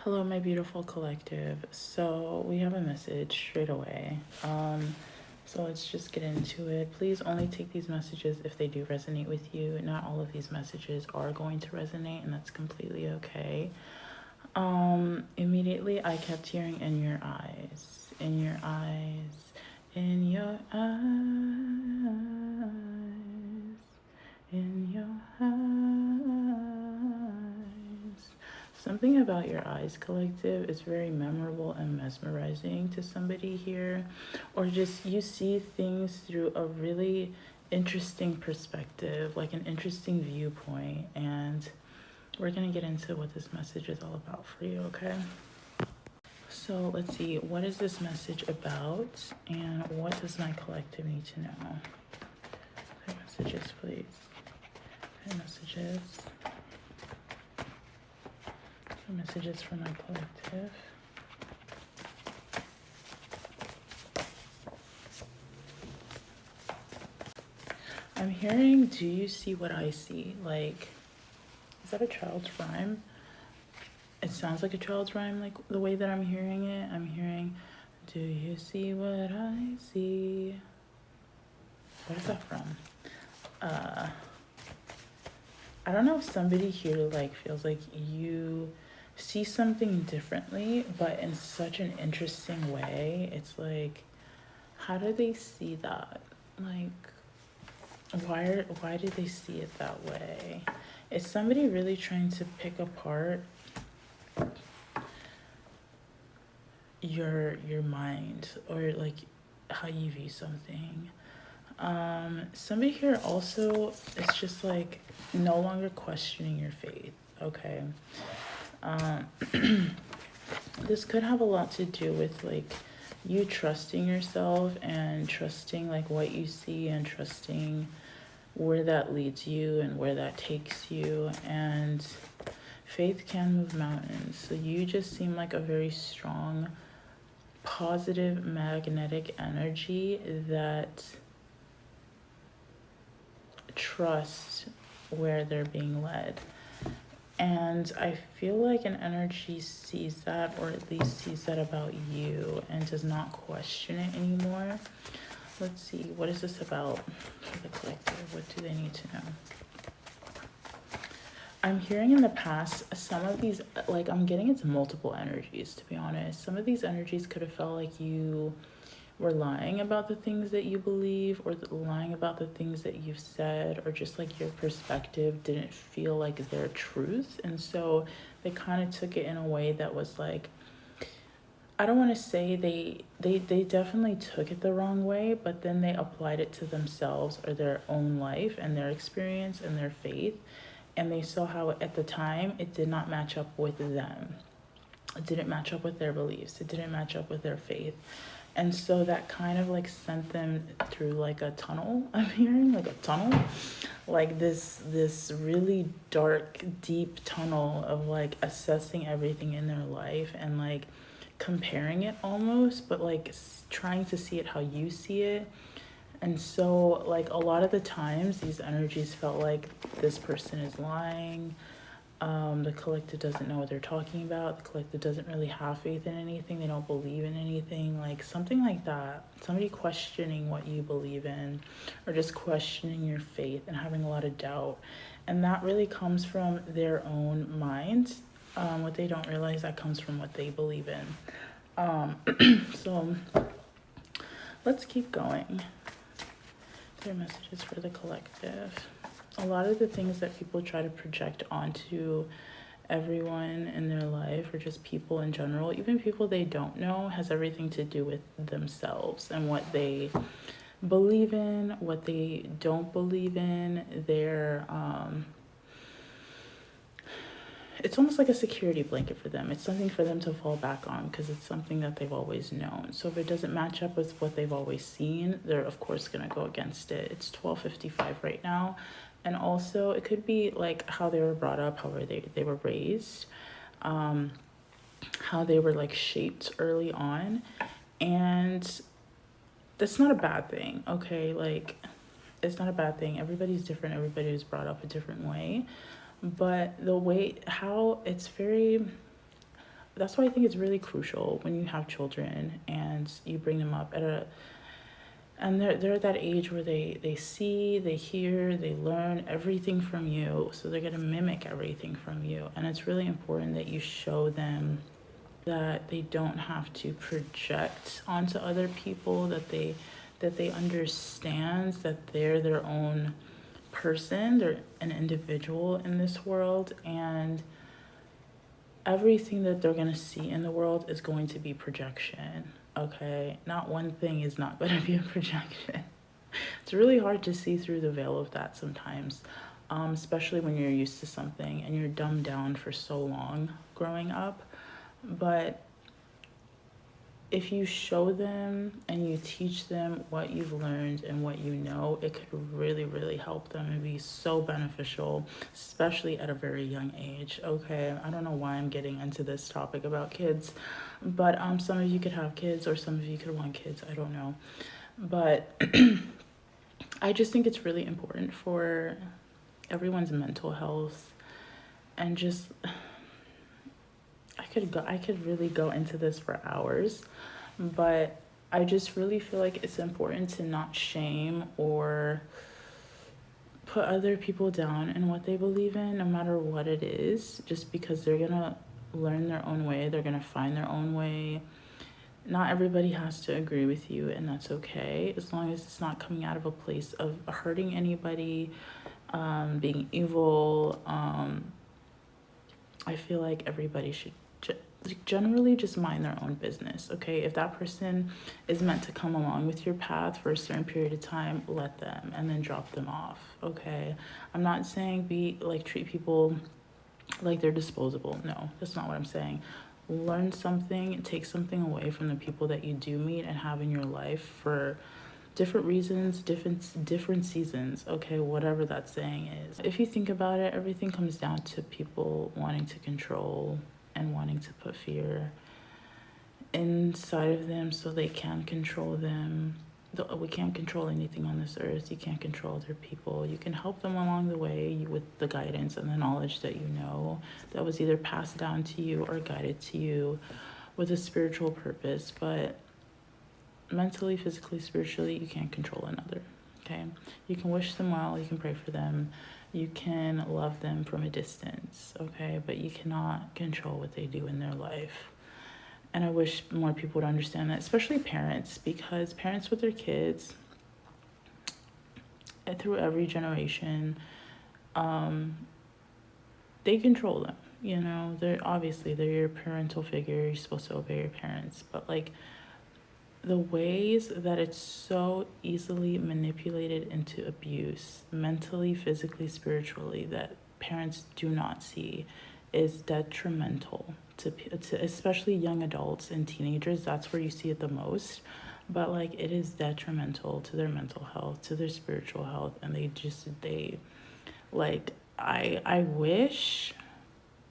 Hello, my beautiful collective. So we have a message straight away. So let's just get into it. Please only take these messages if they do resonate with you. Not all of these messages are going to resonate, and that's completely okay. Immediately I kept hearing in your eyes, in your eyes, in your eyes, in your eyes. Something about your eyes, collective, is very memorable and mesmerizing to somebody here, or just you see things through a really interesting perspective, like an interesting viewpoint, and we're gonna get into what this message is all about for you, okay? So let's see, what is this message about, and what does my collective need to know? Okay, messages, please. Okay, messages. Okay, messages for my collective. I'm hearing, do you see what I see? Like, is that a child's rhyme? It sounds like a child's rhyme, like the way that I'm hearing it. I'm hearing, do you see what I see? What is that from? I don't know if somebody here like feels like you see something differently, but in such an interesting way. It's like, how do they see that? Like, why do they see it that way? Is somebody really trying to pick apart your mind, or like how you view something? Somebody here also is just like no longer questioning your faith, okay? Um, this could have a lot to do with like you trusting yourself and trusting like what you see and trusting where that leads you and where that takes you. And faith can move mountains. So you just seem like a very strong, positive, magnetic energy that trust where they're being led. And I feel like an energy sees that, or at least sees that about you, and does not question it anymore. Let's see, what is this about for the collective? What do they need to know? I'm hearing in the past, some of these, like I'm getting into multiple energies, to be honest. Some of these energies could have felt like you were lying about the things that you believe, or lying about the things that you've said, or just like your perspective didn't feel like their truth. And so they kind of took it in a way that was like, I don't want to say they definitely took it the wrong way, but then they applied it to themselves or their own life and their experience and their faith. And they saw how at the time it did not match up with them. It didn't match up with their beliefs. It didn't match up with their faith. And so that kind of like sent them through like a tunnel. I'm hearing like a tunnel, like this really dark, deep tunnel of like assessing everything in their life and like comparing it almost, but like trying to see it how you see it. And so like a lot of the times these energies felt like this person is lying. The collective doesn't know what they're talking about. The collective doesn't really have faith in anything. They don't believe in anything, like something like that. Somebody questioning what you believe in, or just questioning your faith and having a lot of doubt. And that really comes from their own mind. What they don't realize, that comes from what they believe in. So let's keep going. Their messages for the collective. A lot of the things that people try to project onto everyone in their life, or just people in general, even people they don't know, has everything to do with themselves and what they believe in, what they don't believe in. It's almost like a security blanket for them. It's something for them to fall back on because it's something that they've always known. So if it doesn't match up with what they've always seen, they're of course going to go against it. It's 12:55 right now. And also it could be like how they were brought up, how they were raised, how they were like shaped early on. And that's not a bad thing, okay? Like, it's not a bad thing. Everybody's different. Everybody was brought up a different way. But the way how it's very that's why I think it's really crucial when you have children and you bring them up at a, and they're at that age where they see, they hear, they learn everything from you, so they're going to mimic everything from you. And it's really important that you show them that they don't have to project onto other people, that they understand that they're their own person, they're an individual in this world, and everything that they're going to see in the world is going to be projection. Okay, not one thing is not going to be a projection. It's really hard to see through the veil of that sometimes, especially when you're used to something and you're dumbed down for so long growing up. But if you show them and you teach them what you've learned and what you know, it could really, really help them and be so beneficial, especially at a very young age. Okay, I don't know why I'm getting into this topic about kids, but some of you could have kids or some of you could want kids, I don't know. But I just think it's really important for everyone's mental health. And just I could really go into this for hours, but I just really feel like it's important to not shame or put other people down in what they believe in, no matter what it is, just because they're gonna learn their own way, they're gonna find their own way. Not everybody has to agree with you, and that's okay, as long as it's not coming out of a place of hurting anybody, being evil. I feel like everybody should generally just mind their own business. Okay, if that person is meant to come along with your path for a certain period of time, let them, and then drop them off. Okay, I'm not saying treat people like they're disposable. No, that's not what I'm saying. Learn something, take something away from the people that you do meet and have in your life for different reasons, different seasons. Okay, whatever that saying is. If you think about it, everything comes down to people wanting to control and wanting to put fear inside of them so they can control them. We can't control anything on this earth. You can't control other people. You can help them along the way with the guidance and the knowledge that you know that was either passed down to you or guided to you with a spiritual purpose. But mentally, physically, spiritually, you can't control another. Okay, you can wish them well, you can pray for them, you can love them from a distance. Okay, but you cannot control what they do in their life. And I wish more people would understand that, especially parents, because parents with their kids, through every generation, they control them. You know, they're your parental figure. You're supposed to obey your parents, but like the ways that it's so easily manipulated into abuse, mentally, physically, spiritually, that parents do not see, is detrimental to especially young adults and teenagers. That's where you see it the most. But like, it is detrimental to their mental health, to their spiritual health, and I wish,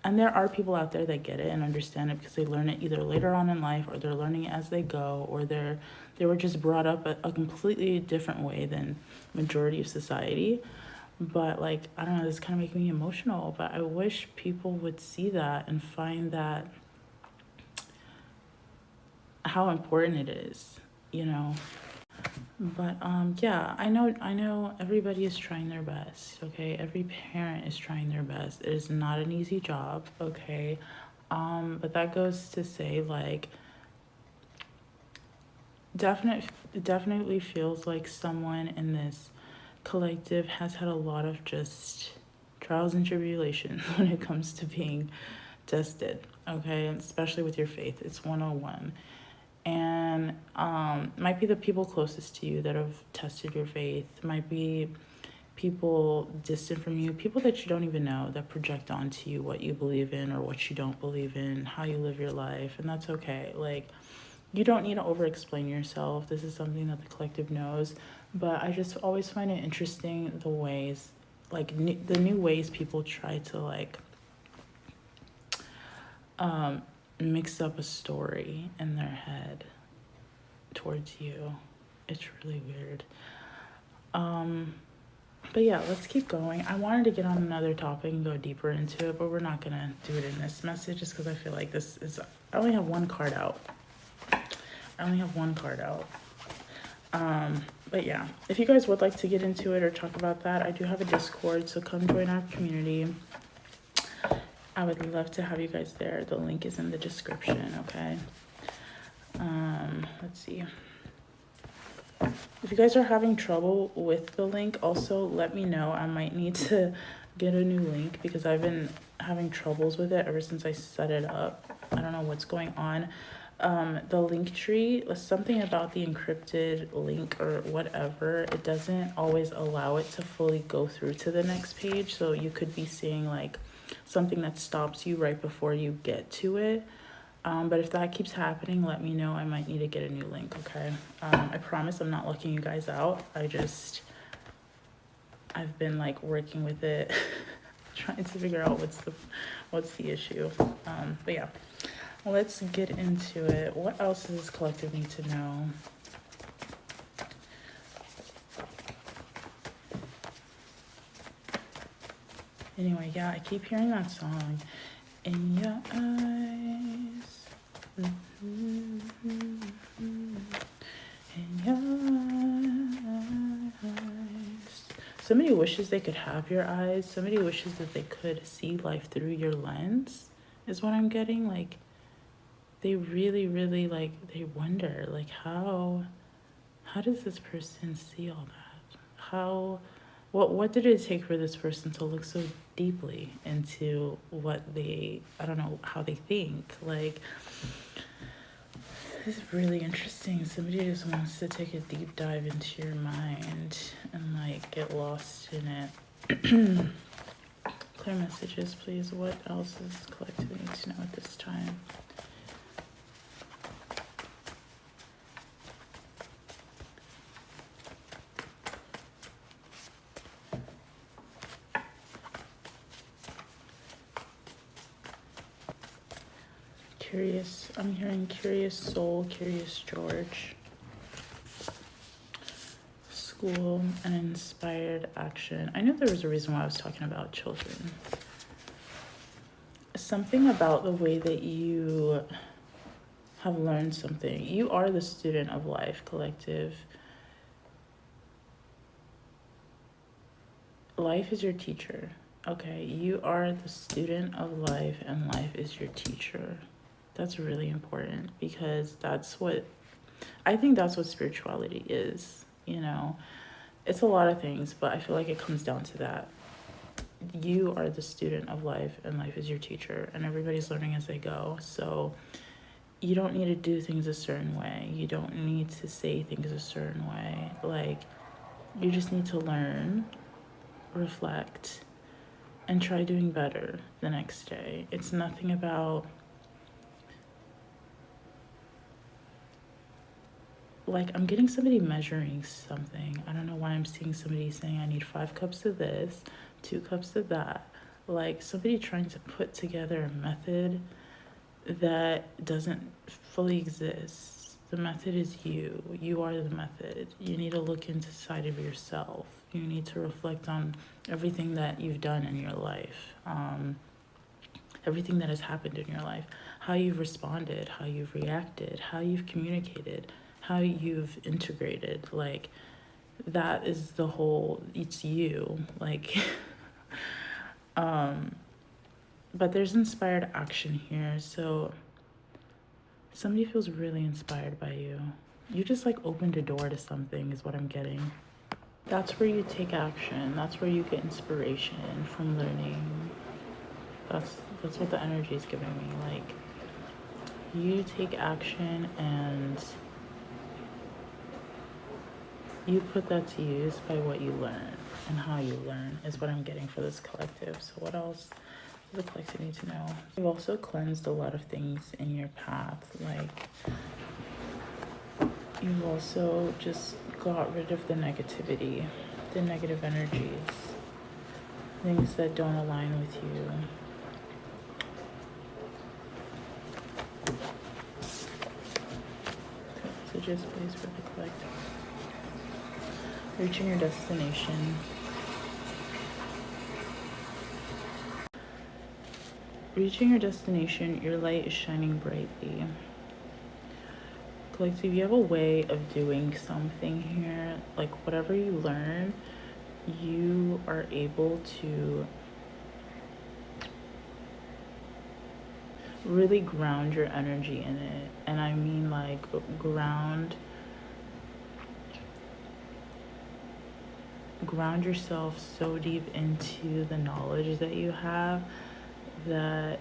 and there are people out there that get it and understand it because they learn it either later on in life, or they're learning it as they go, or they were just brought up a completely different way than majority of society. But like, I don't know, this kind of making me emotional, but I wish people would see that and find that how important it is, you know. But yeah, I know everybody is trying their best. Okay, every parent is trying their best. It is not an easy job. Okay, but that goes to say, like, definitely feels like someone in this collective has had a lot of just trials and tribulations when it comes to being tested. Okay, especially with your faith, it's 101. And might be the people closest to you that have tested your faith, might be people distant from you, people that you don't even know, that project onto you what you believe in or what you don't believe in, how you live your life. And that's okay. Like, you don't need to over explain yourself. This is something that the collective knows. But I just always find it interesting the ways, like the new ways people try to like mix up a story in their head towards you. It's really weird. But yeah, let's keep going. I wanted to get on another topic and go deeper into it, but we're not gonna do it in this message just because I feel like this is, I only have one card out. But yeah, if you guys would like to get into it or talk about that, I do have a Discord, so come join our community. I would love to have you guys there. The link is in the description, okay? Let's see. If you guys are having trouble with the link, also let me know. I might need to get a new link because I've been having troubles with it ever since I set it up. I don't know what's going on. The link tree, something about the encrypted link or whatever, it doesn't always allow it to fully go through to the next page. So you could be seeing like something that stops you right before you get to it. But if that keeps happening, let me know. I might need to get a new link, okay? I promise I'm not locking you guys out. I've been like working with it, trying to figure out what's the issue. But yeah, let's get into it. What else does this collective need to know? Anyway, yeah, I keep hearing that song. In your eyes. In your eyes. Somebody wishes they could have your eyes. Somebody wishes that they could see life through your lens, is what I'm getting. Like, they really, really, like, they wonder, like, how does this person see all that? What did it take for this person to look so deeply into what I don't know, how they think? Like, this is really interesting. Somebody just wants to take a deep dive into your mind and like get lost in it. Clear messages, please. What else is collective need to know at this time? Curious, I'm hearing curious soul, curious George. School and inspired action. I knew there was a reason why I was talking about children. Something about the way that you have learned something. You are the student of life, collective. Life is your teacher, okay? You are the student of life and life is your teacher. That's really important because I think that's what spirituality is, you know? It's a lot of things, but I feel like it comes down to that. You are the student of life and life is your teacher and everybody's learning as they go. So you don't need to do things a certain way. You don't need to say things a certain way. Like, you just need to learn, reflect, and try doing better the next day. It's nothing about, like, I'm getting somebody measuring something. I don't know why I'm seeing somebody saying I need 5 cups of this, 2 cups of that. Like, somebody trying to put together a method that doesn't fully exist. The method is you. You are the method. You need to look inside of yourself. You need to reflect on everything that you've done in your life, everything that has happened in your life, how you've responded, how you've reacted, how you've communicated, how you've integrated. Like, that is the whole, it's you. Like, but there's inspired action here. So somebody feels really inspired by you. You just like opened a door to something is what I'm getting. That's where you take action. That's where you get inspiration from learning. That's what the energy is giving me. Like, you take action and you put that to use by what you learn and how you learn is what I'm getting for this collective. So what else does the collective need to know? You've also cleansed a lot of things in your path. Like, you've also just got rid of the negativity, the negative energies, things that don't align with you. Messages, please, for the collective. Reaching your destination. Reaching your destination, your light is shining brightly. Collective, you have a way of doing something here. Like, whatever you learn, you are able to really ground your energy in it. And I mean, like, ground yourself so deep into the knowledge that you have that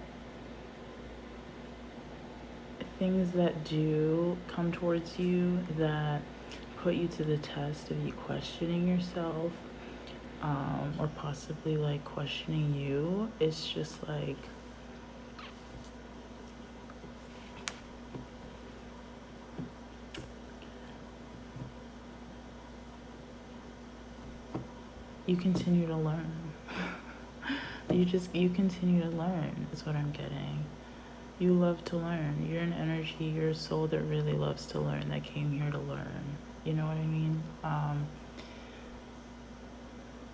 things that do come towards you that put you to the test of you questioning yourself, or possibly like questioning you, it's just like you continue to learn. you continue to learn is what I'm getting. You love to learn. You're an energy, you're a soul that really loves to learn, that came here to learn. You know what I mean?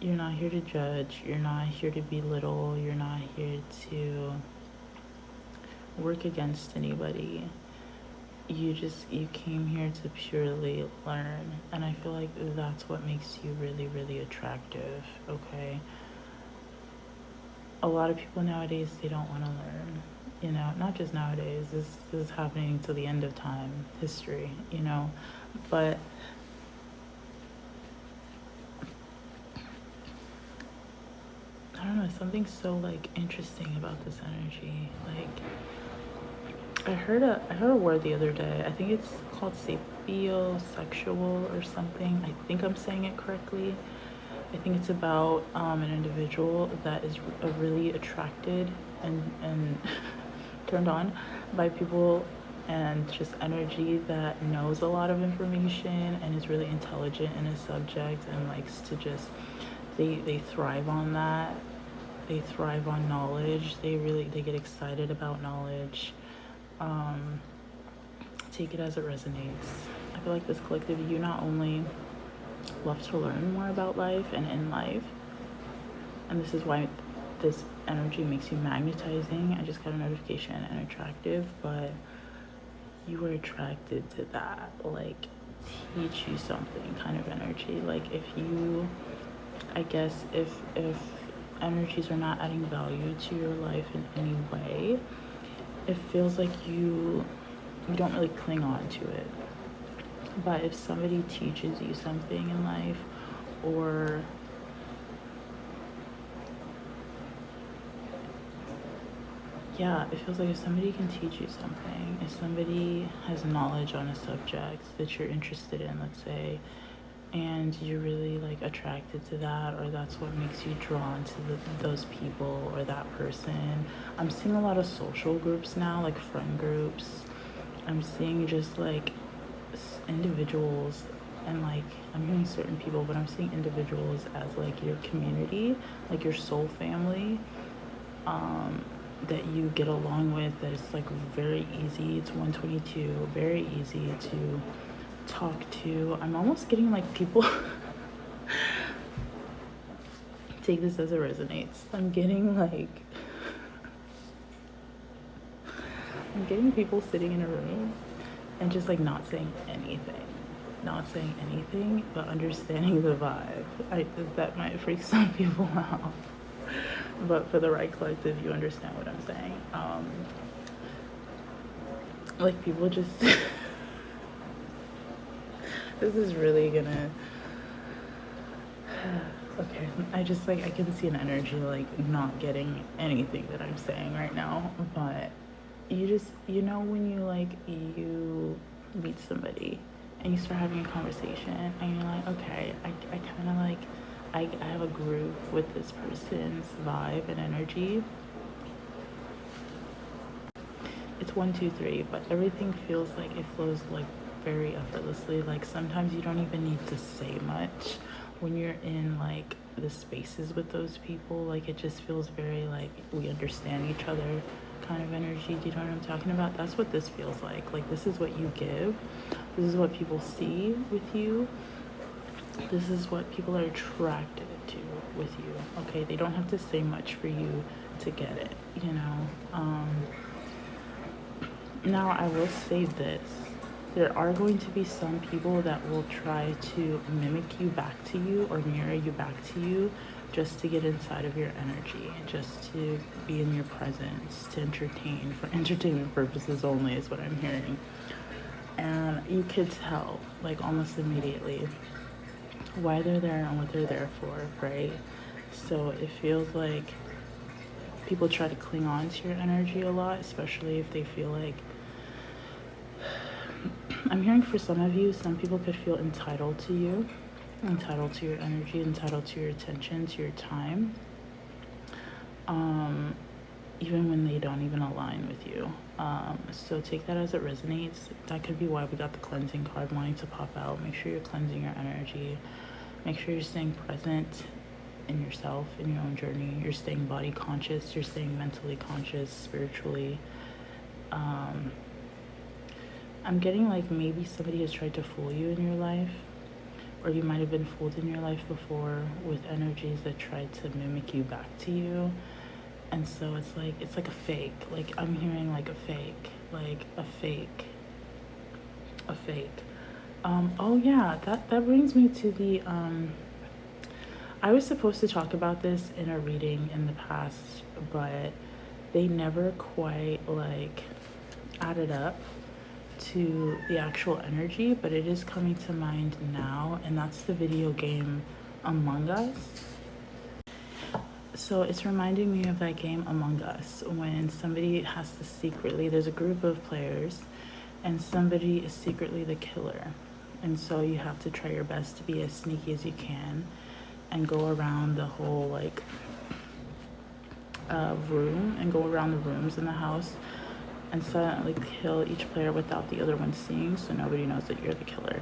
You're not here to judge. You're not here to belittle. You're not here to work against anybody. You came here to purely learn. And I feel like that's what makes you really, really attractive, okay? A lot of people nowadays, they don't want to learn. You know, not just nowadays. This is happening to the end of time, history, you know. But I don't know, something so like interesting about this energy. Like, I heard a word the other day. I think it's called sapiosexual or something. I think I'm saying it correctly. I think it's about an individual that is really attracted and turned on by people and just energy that knows a lot of information and is really intelligent in a subject and likes to just they thrive on that. They thrive on knowledge. They get excited about knowledge. Take it as it resonates. I feel like this collective, you not only love to learn more about life and in life, and this is why this energy makes you magnetizing. I just got a notification and attractive, but you were attracted to that, like, teach you something kind of energy. Like, if you, I guess, if energies are not adding value to your life in any way, it feels like you don't really cling on to it. But if somebody teaches you something in life, or yeah, it feels like if somebody can teach you something, if somebody has knowledge on a subject that you're interested in, let's say, and you're really like attracted to that, or that's what makes you drawn to those people or that person. I'm seeing a lot of social groups now, like friend groups. I'm seeing just like individuals, and like I'm hearing certain people, but I'm seeing individuals as like your community, like your soul family, that you get along with, that it's like very easy, it's 122, very easy to talk to. I'm almost getting like people take this as it resonates. I'm getting people sitting in a room and just like not saying anything, but understanding the vibe. That might freak some people out, but for the right collective, you understand what I'm saying. Like, people just this is really gonna okay, I just like, I can see an energy like not getting anything that I'm saying right now, but you just, you know, when you like, you meet somebody and you start having a conversation and you're like, okay, I kind of like, I have a groove with this person's vibe and energy. It's 1, 2, 3, but everything feels like it flows like very effortlessly. Like, sometimes you don't even need to say much when you're in like the spaces with those people. Like, it just feels very like we understand each other kind of energy. Do you know what I'm talking about? That's what this feels like. Like, this is what you give. This is what people see with you. This is what people are attracted to with you. Okay, they don't have to say much for you to get it, you know. Now I will say this. There are going to be some people that will try to mimic you back to you or mirror you back to you just to get inside of your energy, just to be in your presence, to entertain, for entertainment purposes only is what I'm hearing. And you could tell, like almost immediately, why they're there and what they're there for, right? So it feels like people try to cling on to your energy a lot, especially if they feel like, I'm hearing for some of you, some people could feel entitled to you, entitled to your energy, entitled to your attention, to your time, even when they don't even align with you. So take that as it resonates. That could be why we got the cleansing card wanting to pop out. Make sure you're cleansing your energy. Make sure you're staying present in yourself, in your own journey. You're staying body conscious. You're staying mentally conscious, spiritually. I'm getting like maybe somebody has tried to fool you in your life, or you might have been fooled in your life before with energies that tried to mimic you back to you. And so it's like a fake. Like I'm hearing like a fake, like a fake, a fake. Oh yeah, that brings me to the I was supposed to talk about this in a reading in the past, but they never quite like added up to the actual energy, but it is coming to mind now, and that's the video game Among Us. So it's reminding me of that game Among Us, when somebody has to secretly, there's a group of players and somebody is secretly the killer, and so you have to try your best to be as sneaky as you can and go around the whole like room and go around the rooms in the house and silently kill each player without the other one seeing, so nobody knows that you're the killer.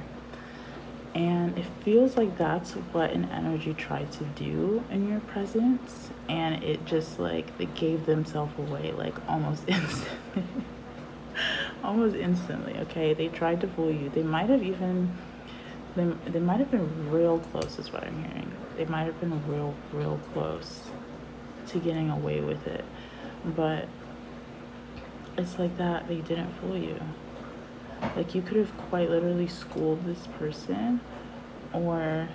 And it feels like that's what an energy tried to do in your presence, and it just like it gave themselves away like almost instantly. Almost instantly. Okay, they tried to fool you. They might have even they might have been real close is what I'm hearing. They might have been real close to getting away with it, but it's like that they didn't fool you. Like you could have quite literally schooled this person or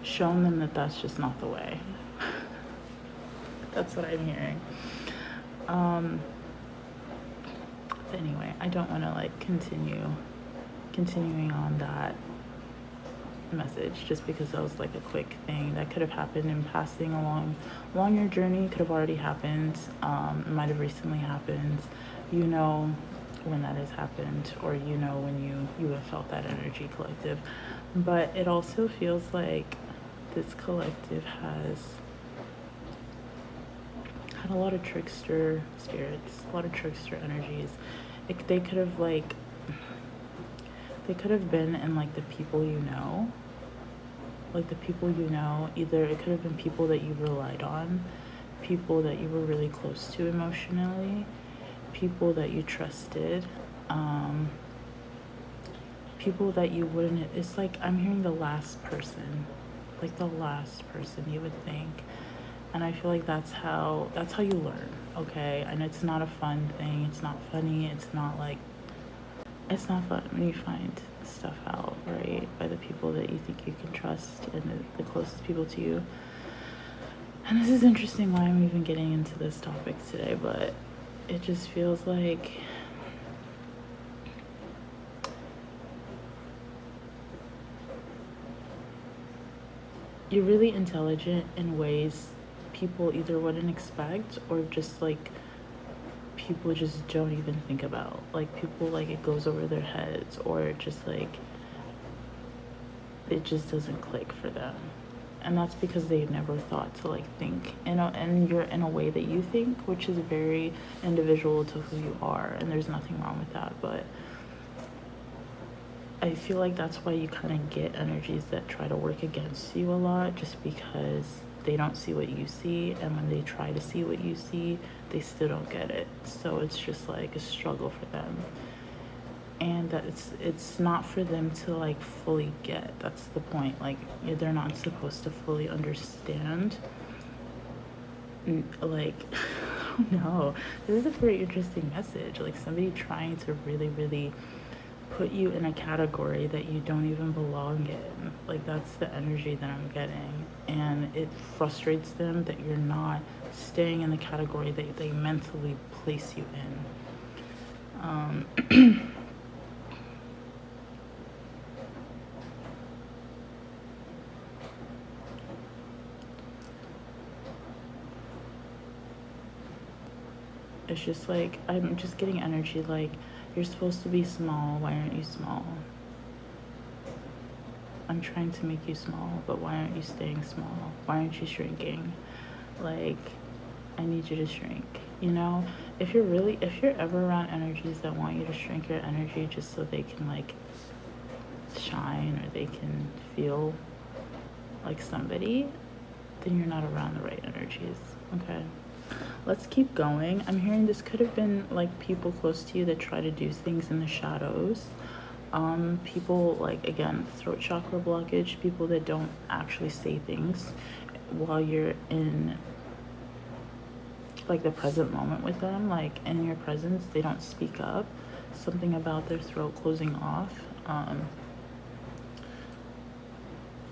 shown them that that's just not the way. That's what I'm hearing. Anyway, I don't want to like continuing on that message just because that was like a quick thing that could have happened in passing along your journey. Could have already happened. It might have recently happened. You know when that has happened, or you know when you have felt that energy collective. But it also feels like this collective has had a lot of trickster spirits, a lot of trickster energies. They could have been in like the people you know. Like the people you know, either it could have been people that you relied on, people that you were really close to emotionally, people that you trusted, people that you wouldn't, it's like I'm hearing the last person, like the last person you would think. And I feel like that's how you learn, okay? And it's not a fun thing, it's not funny, it's not fun when you find stuff out, right, by the people that you think you can trust and the closest people to you. And this is interesting why I'm even getting into this topic today, but it just feels like you're really intelligent in ways people either wouldn't expect, or just like people just don't even think about. Like people, like it goes over their heads, or just like it just doesn't click for them. And that's because they've never thought to like think, and you're in a way that you think, which is very individual to who you are, and there's nothing wrong with that. But I feel like that's why you kind of get energies that try to work against you a lot, just because they don't see what you see, and when they try to see what you see, they still don't get it. So it's just like a struggle for them, and that it's not for them to like fully get. That's the point. Like they're not supposed to fully understand like, no, this is a very interesting message. Like somebody trying to really, really put you in a category that you don't even belong in. Like that's the energy that I'm getting. And it frustrates them that you're not staying in the category that they mentally place you in. It's just like, I'm just getting energy like, you're supposed to be small, why aren't you small? I'm trying to make you small, but why aren't you staying small? Why aren't you shrinking? Like, I need you to shrink, you know? If you're ever around energies that want you to shrink your energy just so they can like shine or they can feel like somebody, then you're not around the right energies, okay? Let's keep going. I'm hearing this could have been like people close to you that try to do things in the shadows. People like, again, throat chakra blockage, people that don't actually say things while you're in like the present moment with them, like in your presence, they don't speak up. Something about their throat closing off.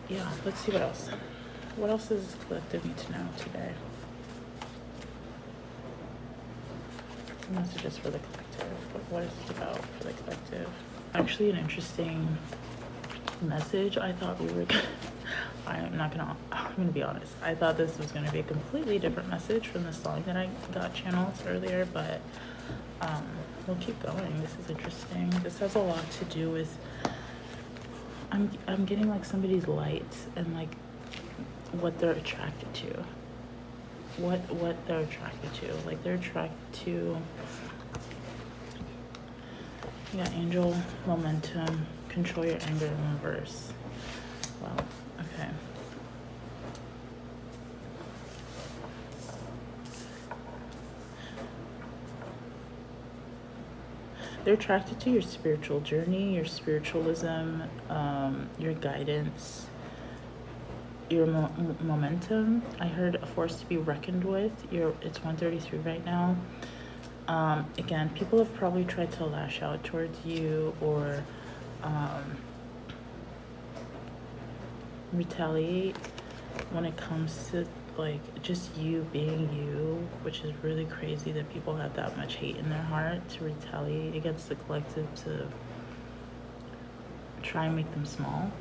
Yeah, let's see what else. What else does this collective need to know today? Messages for the collective. What is it about for the collective? Actually, an interesting message. I thought we were I'm gonna be honest. I thought this was gonna be a completely different message from the song that I got channeled earlier, but we'll keep going. This is interesting. This has a lot to do with I'm getting like somebody's light and like what they're attracted to. What they're attracted to. Like they're attracted to, you got angel, momentum, control your anger in reverse. Wow, okay. They're attracted to your spiritual journey, your spiritualism, your guidance, your momentum. I heard a force to be reckoned with. It's 1:33 right now. Again, people have probably tried to lash out towards you or retaliate when it comes to like just you being you, which is really crazy that people have that much hate in their heart to retaliate against the collective to try and make them small.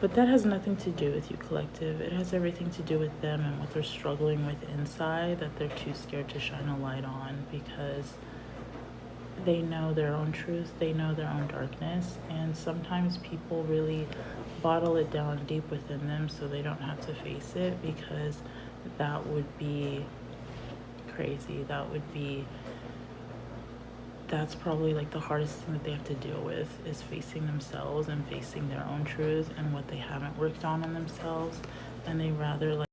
But that has nothing to do with you, collective. It has everything to do with them and what they're struggling with inside that they're too scared to shine a light on because they know their own truth, they know their own darkness, and sometimes people really bottle it down deep within them so they don't have to face it because that would be crazy. That's probably like the hardest thing that they have to deal with is facing themselves and facing their own truth and what they haven't worked on in themselves, and they rather like